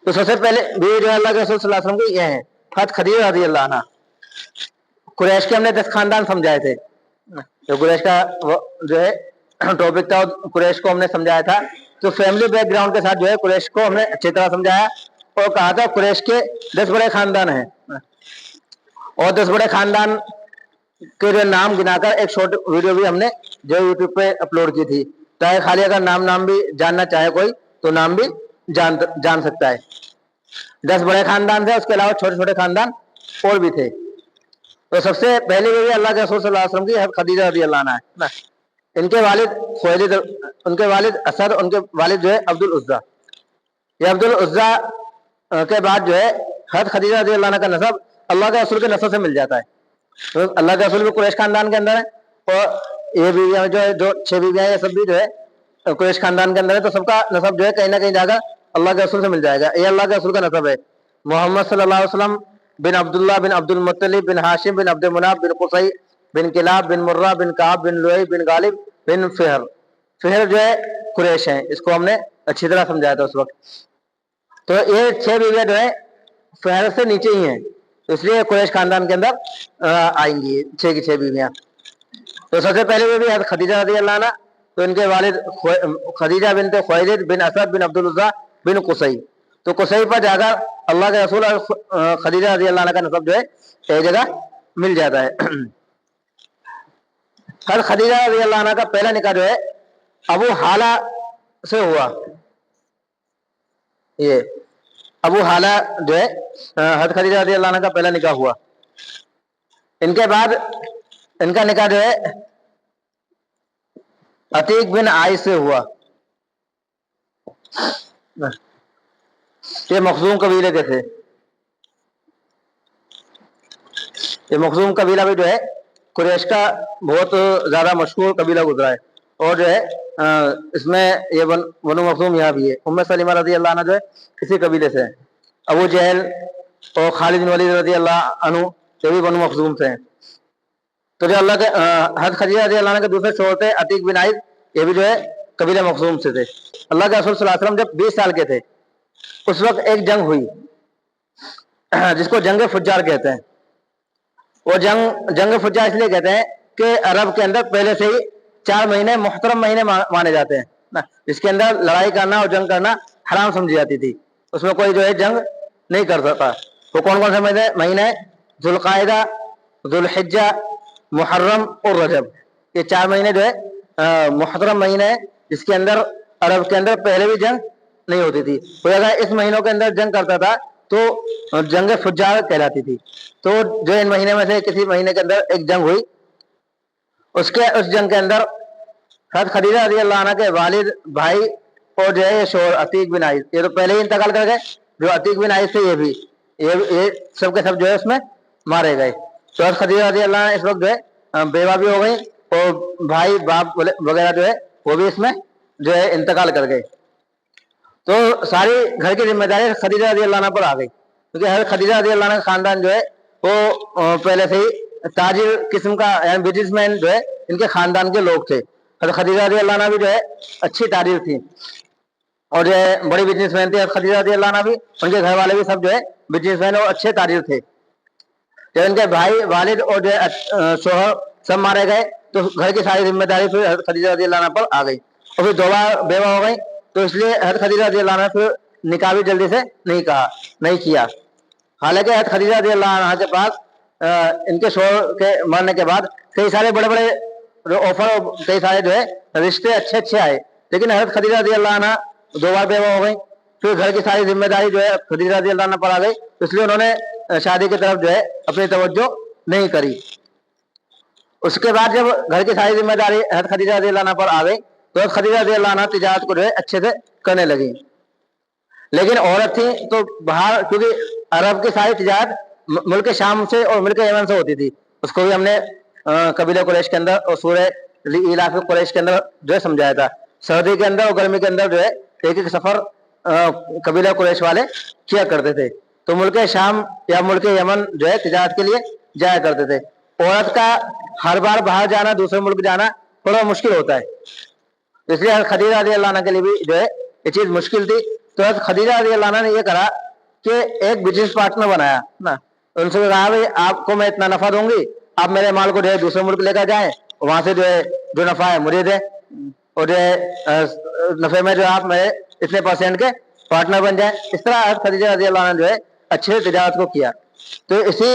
تو سب سے پہلے بیوی جو ہے اللہ کے رسول صلی اللہ علیہ وسلم کی یہ ہیں حضرت خدیجہ رضی اللہ عنہ. قریش کے ہم نے 10 خاندان سمجھائے تھے. جو قریش کا جو ہے ٹاپک تھا قریش کو ہم نے سمجھایا تھا. تو فیملی بیک گراؤنڈ کے ساتھ جو ہے قریش کو ہم نے اچھی طرح سمجھایا اور کہا تھا قریش کے 10 بڑے خاندان ہیں اور 10 بڑے خاندان کے جو نام گنا کر ایک شارٹ ویڈیو بھی ہم نے جو یوٹیوب پہ اپلوڈ کی تھی تاکہ خالی اگر نام بھی جاننا چاہے کوئی تو نام بھی جان سکتا ہے. 10 بڑے خاندان تھے, اس کے علاوہ چھوٹے چھوٹے خاندان اور بھی تھے. تو سب سے پہلی بیوی اللہ کے رسول صلی اللہ علیہ وسلم کی حضرت خدیجہ رضی اللہ عنہ ہے. ان کے والد خویلد, ان کے والد اسد, ان کے والد جو ہے عبد العزا. یہ عبد العزا کے بعد جو ہے حضرت خدیجہ رضی اللہ عنہ کا نسب اللہ کے رسول کے نسب سے مل جاتا ہے. تو اللہ کے رسول بھی قریش خاندان کے اندر ہے اور یہ بیویاں جو ہے جو 6 بیویاں یہ سب بھی جو ہے قریش خاندان کے اندر ہے. تو سب کا نسب جو ہے کہیں نہ کہیں جا کر اللہ کے رسول سے مل جائے گا. یہ اللہ کے رسول کا نسب ہے. محمد صلی اللہ علیہ وسلم بن عبداللہ بن عبد المطلب بن ہاشم بن عبد مناف بن قصی بن کلاب بن مرہ بن کعب بن لؤی بن غالب بن فہر. فہر جو ہے قریش ہیں, اس کو ہم نے اچھی طرح سمجھایا تھا اس وقت. تو یہ 6 بیویاں جو ہے فہر سے نیچے ہی ہیں, تو اس لیے قریش خاندان کے اندر آئیں گی 6 کی 6 بیویاں. تو سب سے پہلے بیوی حضرت خدیجہ رضی اللہ عنہ. تو ان کے والد خدیجہ بنت خویلد بن اسد بن عبد العزا بن قصی. تو قصی پر جا کر اللہ کے رسول اور خدیجہ رضی اللہ عنہ کا نسب جو ہے ایک جگہ مل جاتا ہے. حضرت خدیجہ رضی اللہ عنہ کا پہلا نکاح جو ہے ابو حالہ سے ہوا. یہ ابو حالہ جو ہے حضرت خدیجہ رضی اللہ عنہ کا پہلا نکاح ہوا. ان کے بعد ان کا نکاح جو ہے عتیق بن عائش سے ہوا. یہ مخزوم قبیلے کے تھے. یہ مخزوم قبیلہ بھی جو ہے قریش کا بہت زیادہ مشہور قبیلہ گزرا ہے اور جو ہے اس میں یہ بنو مخزوم یہاں بھی ہے. ام سلمہ رضی اللہ عنہ جو ہے اسی قبیلے سے ہیں. ابو جہل اور خالد بن ولید رضی اللہ عنہ یہ بھی بنو مخزوم سے ہیں. تو جو اللہ کے حضرت خدیجہ رضی اللہ عنہ کے دوسرے شوہر تھے عتیق بن عائش, یہ بھی جو ہے قبیلہ مخزوم سے تھے. اللہ کے رسول صلی اللہ علیہ وسلم جب 20 سال کے تھے اس وقت ایک جنگ ہوئی جس کو جنگ فجار کہتے ہیں. وہ جنگ فجار اس لیے کہتے ہیں کہ عرب کے اندر پہلے سے ہی 4 مہینے محترم مہینے مانے جاتے ہیں جس کے اندر لڑائی کرنا اور جنگ کرنا حرام سمجھی جاتی تھی. اس میں کوئی جو ہے جنگ نہیں کر سکتا. وہ کون کون سے مہینے ہیں؟ ذوالقعدہ, ذوالحجہ, محرم اور رجب. یہ 4 مہینے جو ہے محترم مہینے ہیں جس کے اندر عرب کے اندر پہلے بھی جنگ نہیں ہوتی تھی. کوئی اگر اس مہینوں کے اندر جنگ کرتا تھا تو جنگ فجار کہلاتی تھی. تو جو ان مہینے میں سے کسی مہینے کے اندر ایک جنگ ہوئی, اس جنگ کے اندر حضرت خدیجہ رضی اللہ عنہ کے والد, بھائی اور جو ہے یہ شوہر عتیق بن عائش, یہ تو پہلے ہی انتقال کر گئے. جو عتیق بن عائش تھے یہ سب کے سب جو ہے اس میں مارے گئے. تو حضرت خدیجہ رضی اللہ عنہ اس وقت جو ہے بیوہ بھی ہو گئی اور بھائی باپ وغیرہ جو ہے وہ بھی اس میں جو ہے انتقال کر گئے. تو ساری گھر کی ذمہ داری خدیجہ رضی اللہ عنہ پر آ گئی کیونکہ حضرت خدیجہ رضی اللہ عنہ کا خاندان جو ہے وہ پہلے سے ہی تاجر قسم کا یعنی بزنس مین جو ہے ان کے خاندان کے لوگ تھے. حضرت خدیجہ رضی اللہ عنہ بھی جو ہے اچھی تاجر تھی اور جو ہے بڑی بزنس مین تھی. حضرت خدیجہ رضی اللہ عنہ بھی, ان کے گھر والے بھی سب جو ہے بزنس مین اور اچھے تاجر تھے. جب ان کے بھائی, والد اور جو ہے شوہر سب مارے گئے تو گھر کی ساری ذمہ داری پھر حضرت خدیجہ رضی اللہ عنہ پر آ گئی اور پھر 2 بار بیوہ ہو گئی. تو اس لیے حضرت خدیجہ رضی اللہ عنہ پھر نکاح بھی جلدی سے نہیں کیا. حالانکہ حضرت خدیجہ رضی اللہ عنہ کے پاس ان کے شوہر کے مرنے کے بعد کئی سارے بڑے بڑے آفر اور کئی سارے جو ہے رشتے اچھے آئے, لیکن حضرت خدیجہ رضی اللہ عنہ 2 بار بیوہ ہو گئی. پھر گھر کی ساری ذمہ داری جو ہے خدیجہ رضی اللہ عنہ پر آ گئی, اس لیے انہوں نے شادی کی طرف جو ہے اپنی توجہ نہیں کری. اس کے بعد جب گھر کی ساری ذمہ داری حضرت خدیجہ رضی اللہ عنہ پر آ گئی تو حضرت خدیجہ رضی اللہ عنہ تجارت کو جو ہے اچھے سے کرنے لگی. لیکن عورت تھی تو باہر, کیونکہ عرب کی ساری تجارت ملک شام سے اور ملک یمن سے ہوتی تھی. اس کو بھی ہم نے قبیلہ قریش کے اندر اور سورہ ایلاف قریش کے اندر جو ہے سمجھایا تھا. سردی کے اندر اور گرمی کے اندر جو ہے ایک سفر قبیلہ قریش والے کیا کرتے تھے. تو ملک شام یا ملک یمن جو ہے تجارت کے لیے جایا کرتے تھے. عورت کا ہر بار باہر جانا, دوسرے ملک جانا تھوڑا مشکل ہوتا ہے, اس لیے خدیجہ رضی اللہ عنہ کے لیے بھی جو ہے یہ چیز مشکل تھی. तो हज़रत खदीजा रज़ी अल्लाह अन्हा ने ये करा कि एक बिजनेस पार्टनर बनाया ना, उनसे कहा भाई आपको मैं इतना नफा दूंगी, आप मेरे माल को जो है दूसरे मुल्क लेकर जाएं, वहां से जो है जो नफा है मुझे दें, और जो है नफे में जो आप मेरे इतने परसेंट के पार्टनर बन जाए। इस तरह हज़रत खदीजा रज़ी अल्लाह अन्हा ने जो है अच्छे से तिजारत को किया। तो इसी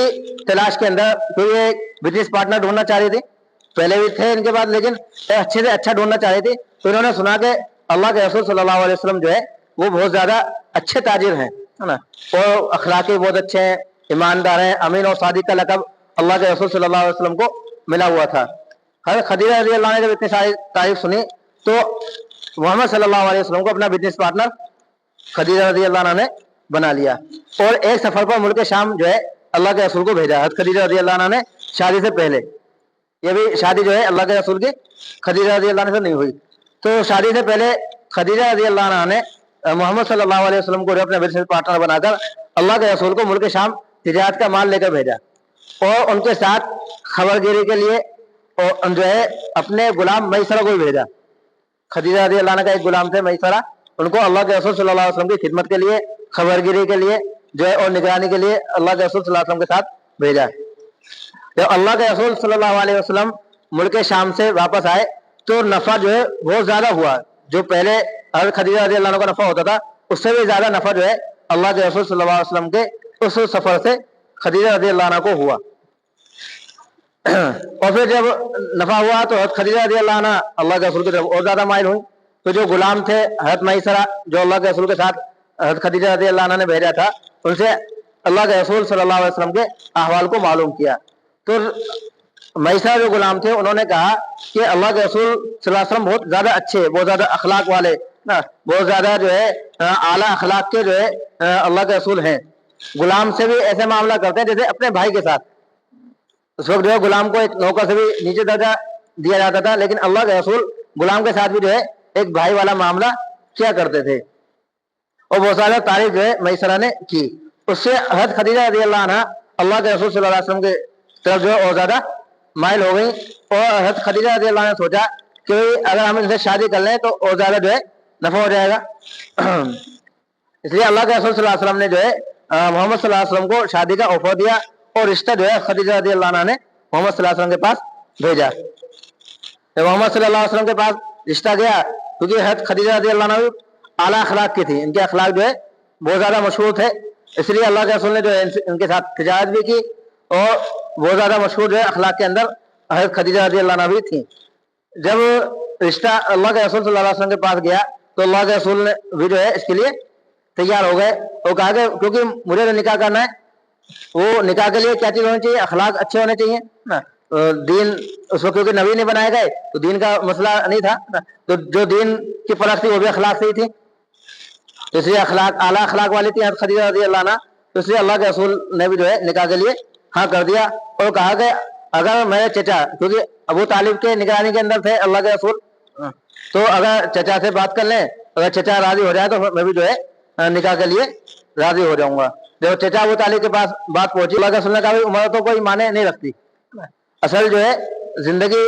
तलाश के अंदर फिर ये बिजनेस पार्टनर ढूंढना चाह रही थी, पहले भी थे इनके बाद, लेकिन अच्छे से अच्छा ढूंढना चाह रही थी। तो इन्होंने सुना कि अल्लाह के रसूल सल्लल्लाहु अलैहि वसल्लम जो है वो बहुत ज्यादा अच्छे ताजिर हैं, है ना, और अखलाकी बहुत अच्छे हैं, ईमानदार हैं, अमीन और सादिक का लक़ब अल्लाह के रसूल सल्लल्लाहु अलैहि वसल्लम को मिला हुआ था। हज़रत खदीजा रज़ी अल्लाह ने जब इतनी सारी तारीफ सुनी तो मोहम्मद सल्लल्लाहु अलैहि वसल्लम को अपना बिजनेस पार्टनर खदीजा रज़ी अल्लाह ने बना लिया, और एक सफर पर मुल्क शाम जो है अल्लाह के रसूल को भेजा। हज़रत खदीजा रज़ी अल्लाह ने शादी से पहले, ये भी शादी जो है अल्लाह के रसूल की खदीजा रज़ी अल्लाह से नहीं हुई, तो शादी से पहले खदीजा रज़ी अल्लाह ने मोहम्मद सल्लल्लाहु अलैहि वसल्लम को अपने बिजनेस पार्टनर बनाकर अल्लाह के रसूल को मुल्क शाम तिजारत का माल लेकर भेजा, और उनके साथ खबरगिरी के लिए और जो है अपने गुलाम मैसरा को भी भेजा। खदीजा रज़ी अल्लाह का एक गुलाम थे मैसरा, उनको अल्लाह के रसूल सल्लल्लाहु अलैहि वसल्लम की खिदमत के लिए, खबरगिरी के लिए जो है और निगरानी के लिए अल्लाह के रसूल सल्लल्लाहु अलैहि वसल्लम के साथ भेजा। जब अल्लाह के रसूल सल्लल्लाहु अलैहि वसल्लम मुल्क शाम से वापस आए तो नफा जो है बहुत ज्यादा हुआ, जो पहले हज़रत खदीजा रज़ी अल्लाह का नफा होता था उससे भी ज्यादा नफा जो है अल्लाह के रसूल सल्लल्लाहु अलैहि वसल्लम के उस सफर से खदीजा रज़ी अल्लाह को हुआ। और फिर जब नफा हुआ तो हज़रत खदीजा रज़ी अल्लाह अल्लाह के रसूल की तरफ और ज्यादा माइल हुई। तो जो गुलाम थे हज़रत मैसरा, जो अल्लाह के रसूल के साथ हज़रत खदीजा रज़ी अल्लाह ने भेजा था, उनसे अल्लाह के रसूल सल्लल्लाहु अलैहि वसल्लम के अहवाल को मालूम किया। तो मैसरा जो गुलाम थे उन्होंने कहा कि अल्लाह के रसूल सल्लल्लाहु अलैहि वसल्लम बहुत ज्यादा अच्छे, बहुत ज्यादा अखलाक वाले ना, बहुत ज्यादा जो है आला अखलाक के जो है अल्लाह के रसूल हैं। गुलाम से भी ऐसे मामला करते हैं जैसे अपने भाई के साथ। उस वक्त जो है गुलाम को एक नौकर से भी नीचे दर्जा दिया जाता था, लेकिन अल्लाह के रसूल गुलाम के साथ भी जो है एक भाई वाला मामला किया करते थे। और बहुत सारा तारीफ जो है मैसरा ने की। उससे हज़रत खदीजा रज़ी अल्लाह अन्हा अल्लाह के रसूल सल्लल्लाहु अलैहि वसल्लम के तरफ जो है और ज्यादा माइल हो गई, और हज़रत खदीजा रज़ी अल्लाह ने सोचा कि अगर हम इनसे शादी कर लें तो और ज्यादा जो है नफा हो जाएगा। इसलिए अल्लाह के रसूल सल्लल्लाहु अलैहि वसल्लम ने जो है मोहम्मद सल्लल्लाहु अलैहि वसल्लम को शादी का ऑफर दिया, और रिश्ता जो है खदीजा रज़ी अल्लाह ने मोहम्मद सल्लल्लाहु अलैहि वसल्लम के पास भेजा। तो मोहम्मद सल्लल्लाहु अलैहि वसल्लम के पास रिश्ता गया, क्योंकि हज़रत खदीजा रज़ी अल्लाह भी आला अखलाक की थी, इनके अखलाक जो है बहुत ज्यादा मशहूर थे, इसलिए अल्लाह के रसूल ने जो है इनके साथ तिजारत भी की, और बहुत ज्यादा मशहूर जो है अखलाक के अंदर हज़रत खदीजा रज़ी अल्लाह भी थी। जब रिश्ता अल्लाह के रसूल सल्लल्लाहु अलैहि वसल्लम के पास गया तो अल्लाह के रसूल ने भी जो है इसके लिए तैयार हो गए, और कहा कि क्योंकि मुझे जो निकाह करना है वो निकाह के लिए क्या चीज होनी चाहिए, अखलाक अच्छे होने चाहिए ना। दीन उस वक्त क्योंकि नबी नहीं बनाए गए तो दीन का मसला नहीं था ना, तो जो दीन की परख थी वो भी अखलाक से ही थी, तो इसलिए अखलाक आला अखलाक वाली थी हज़रत खदीजा रज़ी अल्लाह अन्हा। तो इसलिए अल्लाह के रसूल ने भी जो है निकाह के लिए हाँ कर दिया, और कहा कि अगर मेरे चचा, क्योंकि अबू तालिब के निगरानी के अंदर थे अल्लाह के रसूल, तो अगर चचा से बात कर लें, अगर चचा राजी हो जाए तो मैं भी जो है निकाह के लिए राजी हो जाऊंगा। जब चचा अबू तालिब के पास बात पहुंची, अल्लाह के रसूल ने कहा उम्र तो कोई माने नहीं रखती, असल जो है जिंदगी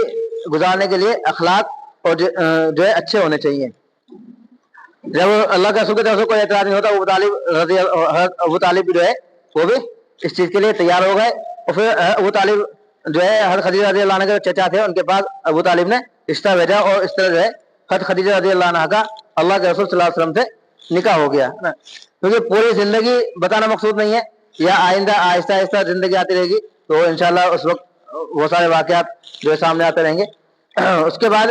गुजारने के लिए अखलाक और जो है अच्छे होने चाहिए। जब अल्लाह के रसूल की तरफ से कोई एतराज नहीं होता, अबू तालिब जो है वो भी इस चीज के लिए तैयार हो गए, और फिर अबू तालिब जो है हज़रत खदीजा रज़ी अल्लाह के चचा थे उनके पास अबू तालिब ने रिश्ता भेजा, और इस तरह जो है हज़रत खदीजा रज़ी अल्लाह का अल्लाह के रसूल सल्लल्लाहु अलैहि वसल्लम से निकाह हो गया ना। क्योंकि पूरी जिंदगी बताना मकसूद नहीं है, या आइंदा आहिस्ता आहिस्ता जिंदगी आती रहेगी, तो इंशाल्लाह उस वक्त वो सारे वाक़यात जो है सामने आते रहेंगे। उसके बाद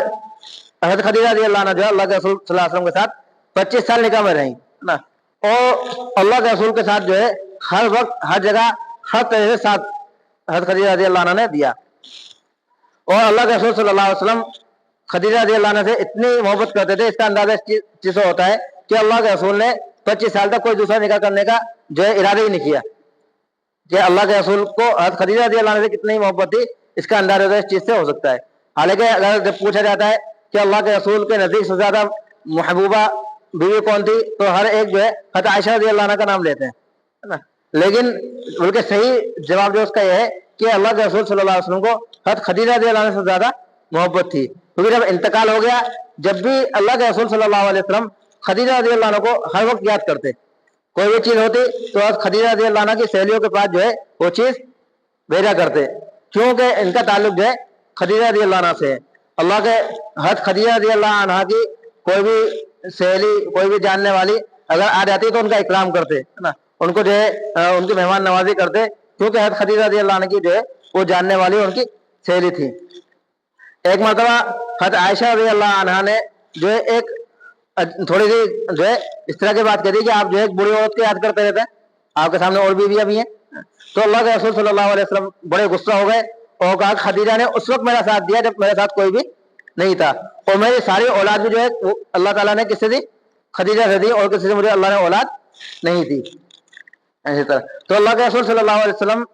हज़रत खदीजा रज़ी अल्लाह जो है अल्लाह के रसूल सल्लल्लाहु अलैहि वसल्लम के साथ 25 साल निकाह में रही ना, और अल्लाह के रसूल के साथ जो है हर वक्त हर जगह हर तरह से साथ हज़रत खदीजा रज़ी अल्लाह ने दिया। और अल्लाह के रसूल सल्लल्लाहु अलैहि वसल्लम खदीजा रज़ी अल्लाह से इतनी मोहब्बत करते थे, इसका अंदाजा इस चीज से होता है कि अल्लाह के रसूल ने 25 साल तक कोई दूसरा निकाह करने का जो है इरादा ही नहीं किया। कि अल्लाह के रसूल को हज़रत खदीजा रज़ी अल्लाह से कितनी मोहब्बत थी, इसका अंदाजा इस चीज से हो सकता है। हालांकि अगर जब पूछा जाता है कि अल्लाह के रसूल के नजदीक से ज्यादा महबूबा बीवी कौन थी, तो हर एक जो है हज़रत आयशा रज़ी अल्लाह का नाम लेते हैं, है ना। लेकिन बल्कि सही जवाब जो उसका यह है कि अल्लाह के रसूल सल्लल्लाहु अलैहि वसल्लम को हज़रत खदीजा रज़ी अल्लाह से ज्यादा मोहब्बत थी, क्योंकि जब इंतकाल हो गया, जब भी अल्लाह के रसूल सल्लल्लाहु अलैहि वसल्लम खदीजा रज़ी अल्लाह अन्हा को हर वक्त याद करते, कोई भी चीज होती तो आज खदीजा रज़ी अल्लाह अन्हा की सहेलियों के पास जो है वो चीज भेजा करते, क्योंकि इनका ताल्लुक जो है खदीजा रज़ी अल्लाह अन्हा से है। अल्लाह के हद खदीजा रज़ी अल्लाह अन्हा की कोई भी सहेली, कोई भी जानने वाली अगर आ जाती तो उनका इकराम करते, है ना, उनको जो है उनकी मेहमान नवाजी करते, क्योंकि हद खदीजा रज़ी अल्लाह अन्हा की जो है वो जानने वाली उनकी सहेली थी। एक मरतबा हद आयशा रज़ी अल्लाह अन्हा ने जो है एक थोड़ी सी जो है इस तरह की बात करी कि आप जो है एक बुरी औरत को याद करते रहते हैं, आपके सामने और बीवियां भी हैं। तो अल्लाह के रसूल सल्लल्लाहु अलैहि वसल्लम बड़े गुस्सा हो गए और कहा खदीजा ने उस वक्त मेरा साथ दिया जब मेरे साथ कोई भी नहीं था, और मेरी सारी औलाद भी जो है वो अल्लाह ताला ने किससे दी, खदीजा से दी, और किसी से मुझे अल्लाह ने औलाद नहीं दी। इसी तरह तो अल्लाह के रसूल सल्लल्लाहु अलैहि वसल्लम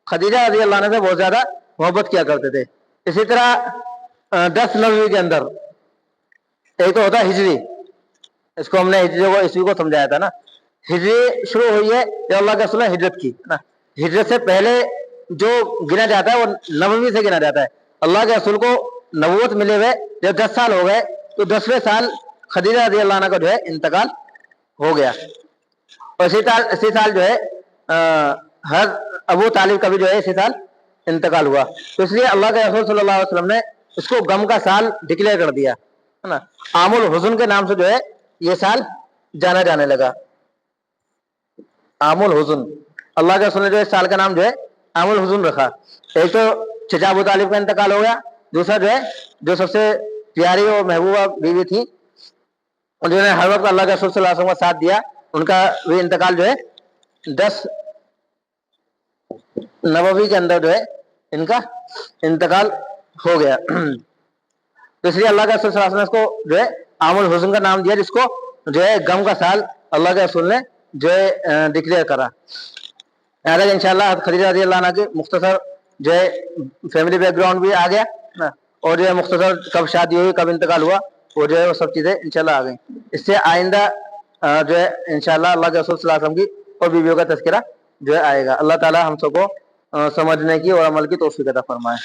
खदीजा रज़ी अल्लाह अन्हा से बहुत ज्यादा मोहब्बत किया करते थे। इसी तरह 10 नबवी के अंदर एक तो होता है हिजरी, इसको हमने हिजरी को ईस्वी को समझाया था ना। हिजरी शुरू हुई है जब अल्लाह के रसूल ने हिजरत की ना। हिजरत से पहले जो गिना जाता है वो नबवी से गिना जाता है। अल्लाह के रसूल को नबूवत मिले हुए जब 10 साल हो गए तो 10वें साल खदीजा रज़ी अल्लाह अन्हा का जो है इंतकाल हो गया, और इसी साल जो है हर अबू तालिब का भी जो है इसी साल इंतकाल हुआ। तो इसलिए अल्लाह के रसूल सल्लल्लाहु अलैहि वसल्लम ने इसको गम का साल डिक्लेयर कर दिया, है ना। आमुल हुज़्न के नाम से जो है ये साल जाना जाने लगा, आमुल हुज़्न। अल्लाह के रसूल ने जो इस साल का नाम जो है आमुल हुज़्न रखा। एक तो चचा अबू तालिब का इंतकाल हो गया, दूसरा जो है जो सबसे प्यारी और महबूबा बीवी थी उन्होंने हर वक्त अल्लाह के रसूल सल्लल्लाहु अलैहि वसल्लम का साथ दिया, उनका भी इंतकाल जो है 10 नबवी के अंदर जो है इनका इंतकाल हो गया। तो इसलिए अल्लाह के रसूल सल्लल्लाहु अलैहि वसल्लम ने इसको जो है आमुल हुज़्न का नाम दिया, जिसको जो है गम का साल अल्लाह के रसूल ने जो है डिक्लेयर करा। इंशाअल्लाह खदीजा रज़ी अल्लाह अन्हा की मुख्तसर जो है फैमिली बैकग्राउंड भी आ गया ना, और जो है मुख्तसर कब शादी हुई, कब इंतकाल हुआ, वो जो है वो सब चीजें इंशाअल्लाह आ गई। इससे आइंदा जो है इंशाअल्लाह अल्लाह के रसूल सल्लल्लाहु अलैहि वसल्लम की और बीवियों का तज़किरा जो है आएगा। अल्लाह ताला हम सबको समझने की और अमल की तौफीक अता फरमाए।